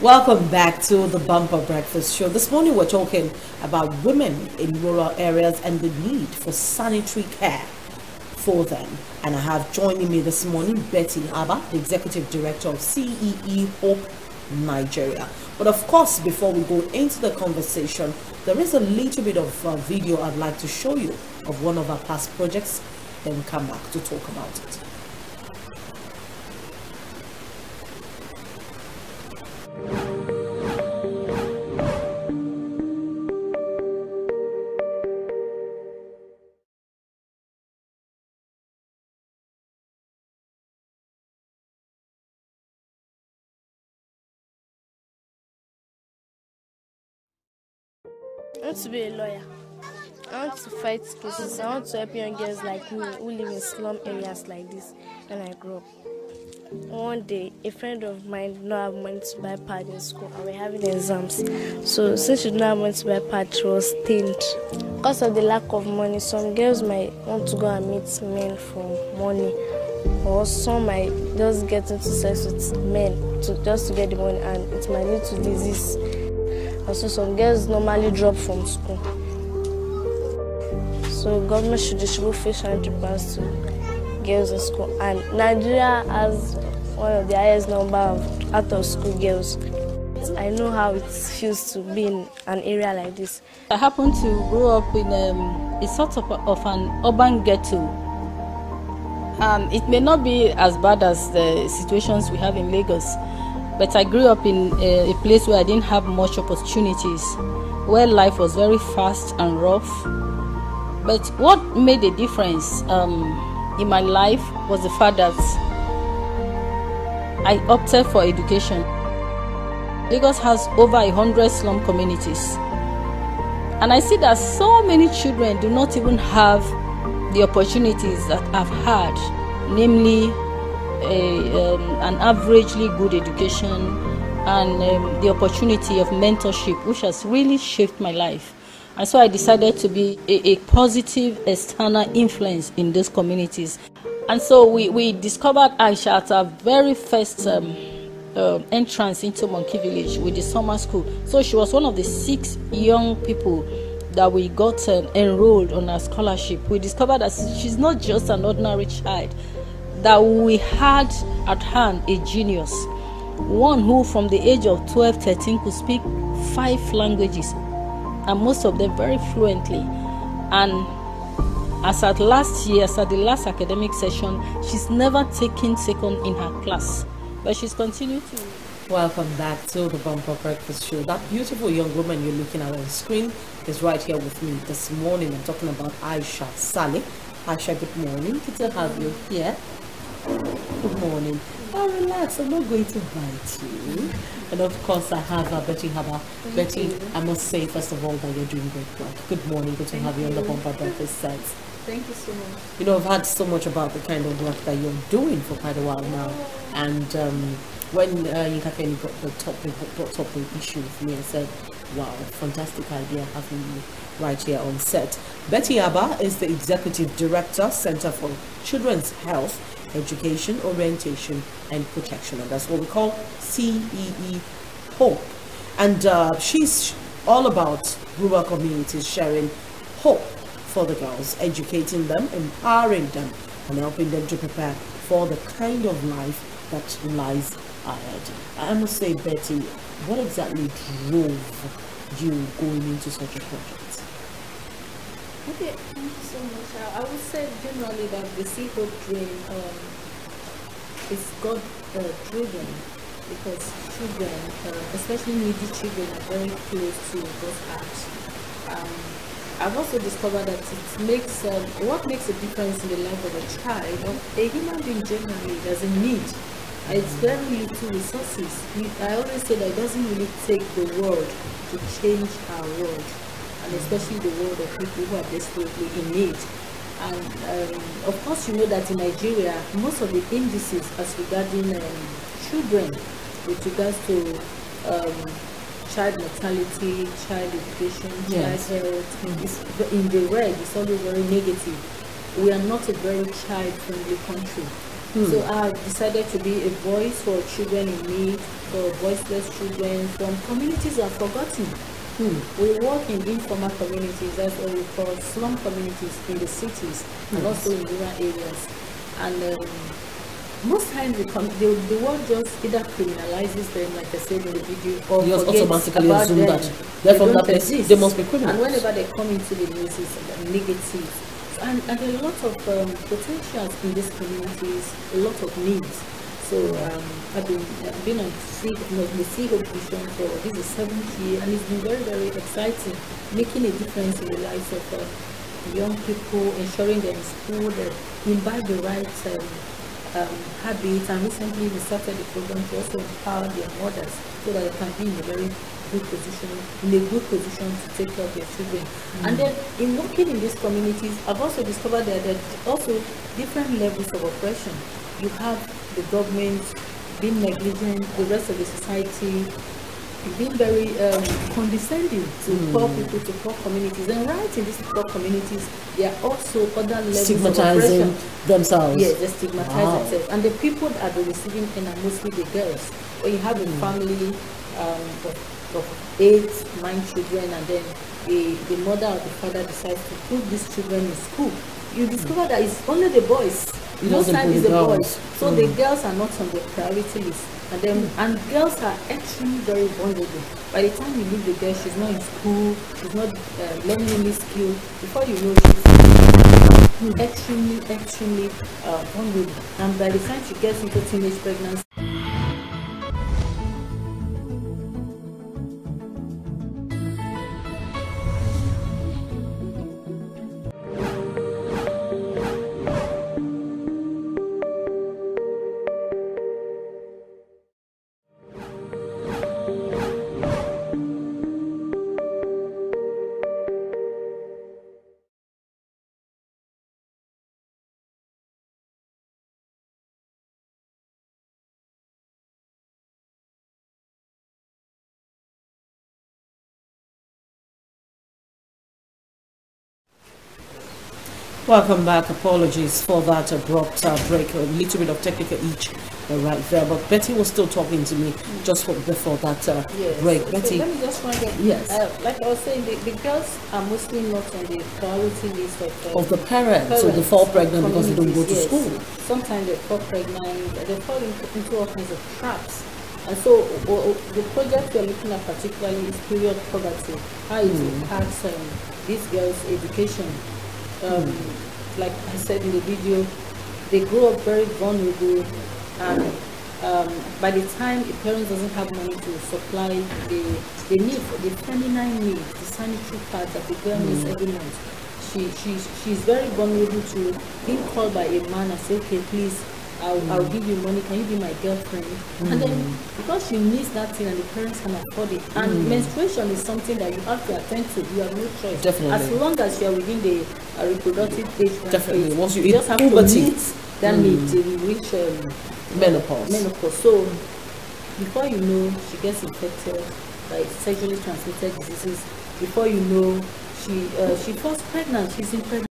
Welcome back to the Bumper Breakfast Show. This morning we're talking about women in rural areas and the need for sanitary care for them. And I have joining me this morning Betty Abah, the Executive Director of CEE Hope Nigeria. But of course, before we go into the conversation, there is a little bit of video I'd like to show you of one of our past projects, then we come back to talk about it. I want to be a lawyer. I want to fight cases. I want to help young girls like me who live in slum areas like this when I grow up. One day, a friend of mine did not have money to buy pad in school and we're having exams. So since she did not have money to buy pad, she was stained. Because of the lack of money, some girls might want to go and meet men for money. Or some might just get into sex with men just to get the money, and it might lead to disease. Also, some girls normally drop from school. So government should distribute free sanitary pads to girls in school. And Nigeria has one of the highest number of out-of-school girls. I know how it feels to be in an area like this. I happen to grow up in a sort of an urban ghetto. It may not be as bad as the situations we have in Lagos, but I grew up in a place where I didn't have much opportunities, where life was very fast and rough. But what made a difference in my life was the fact that I opted for education. Lagos has over 100 slum communities. And I see that so many children do not even have the opportunities that I've had, namely an averagely good education and the opportunity of mentorship, which has really shaped my life. And so I decided to be a positive external influence in those communities. And so we discovered Aisha at our very first entrance into Monkey Village with the summer school. So she was one of the 6 young people that we got enrolled on our scholarship. We discovered that she's not just an ordinary child, that we had at hand a genius, one who from the age of 12, 13 could speak 5 languages, and most of them very fluently. And as at the last academic session, she's never taken second in her class, but she's continued to. Welcome back to the Bumper Breakfast Show. That beautiful young woman you're looking at on the screen is right here with me this morning. I'm talking about Aisha Saleh. Aisha, good morning. Good to have you here. Good morning. Oh, relax. I'm not going to bite you. And of course, I have Betty Abah. Betty, I must say, first of all, that you're doing great work. Good morning. Good to have you on the Bumper Breakfast set. Thank you so much. You know, I've heard so much about the kind of work that you're doing for quite a while now. And when Yinka brought up the issue with me and said, wow, fantastic idea having you right here on set. Betty Abah is the Executive Director, Center for Children's Health, Education, Orientation and Protection, and that's what we call CEE Hope. And she's all about rural communities sharing hope for the girls, educating them, empowering them, and helping them to prepare for the kind of life that lies ahead. I must say, Betty, what exactly drove you going into such a project? Okay, thank you so much. I would say generally that the Sea Hope dream is God driven, because children, especially needy children, are very close to God's heart. I've also discovered that it makes what makes a difference in the life of a child, of a human being generally, doesn't need. It's very little resources. I always say that it doesn't really take the world to change our world, and especially the world of people who are desperately in need. And of course, you know that in Nigeria, most of the indices as regarding children with regards to child mortality, child education, yes, child health, is in the red. It's always very negative. We are not a very child-friendly country. So I decided to be a voice for children in need, for voiceless children from communities that are forgotten. We work in informal communities, that's what we call slum communities in the cities and also in rural areas. And most times the world just either criminalizes them, like I said in the video, or You just automatically about assume them. that they're from don't that place, exist. they must be criminals. And whenever they come into the news, it's negative. And there are a lot of potentials in these communities, a lot of needs. So I've been on the CEO vision for this is 7th year, and it's been very, very exciting, making a difference in the lives of young people, ensuring they're in school, that imbibe the right habits. And recently we started the program to also empower their mothers so that they can be in a very good position to take care of their children. And then in working in these communities, I've also discovered that there are also different levels of oppression. You have the government being negligent, the rest of the society being very condescending to poor people, to poor communities. And right in these poor communities, there are also other levels Stigmatizing of oppression themselves. Yes, they stigmatize themselves. And the people that are receiving pain are mostly the girls. When you have a family of 8, 9 children, and then the mother or the father decides to put these children in school, you discover that it's only the boys. Most times it's the boys. So the girls are not on the priority list. And girls are extremely very vulnerable. By the time you leave the girl, she's not in school, she's not learning any skill. Before you know, she's extremely vulnerable. And by the time she gets into teenage pregnancy, Welcome back. Apologies for that abrupt break. A little bit of technical itch right there, but Betty was still talking to me just before that break. So Betty, let me just find out. yes, like I was saying, the girls are mostly not on the priority list of the parents, so they fall pregnant because they don't go to school. Sometimes they fall pregnant, they fall into all kinds of traps. And so the project we're looking at particularly is period poverty, how it impacts these girls' education. Like I said in the video, they grow up very vulnerable, and by the time a parent doesn't have money to supply the need, the feminine needs, the sanitary pads that the girl needs every month, she's very vulnerable to being called by a man and say, okay, please, I'll give you money, can you be my girlfriend? And then because she needs that thing and the parents can afford it, and menstruation is something that you have to attend to, you have no choice. Definitely. As long as you are within the reproductive age, Definitely. Once you just have puberty, to meet that need till you reach menopause. So before you know, she gets infected by sexually transmitted diseases. Before you know, she falls pregnant. She's in pregnant.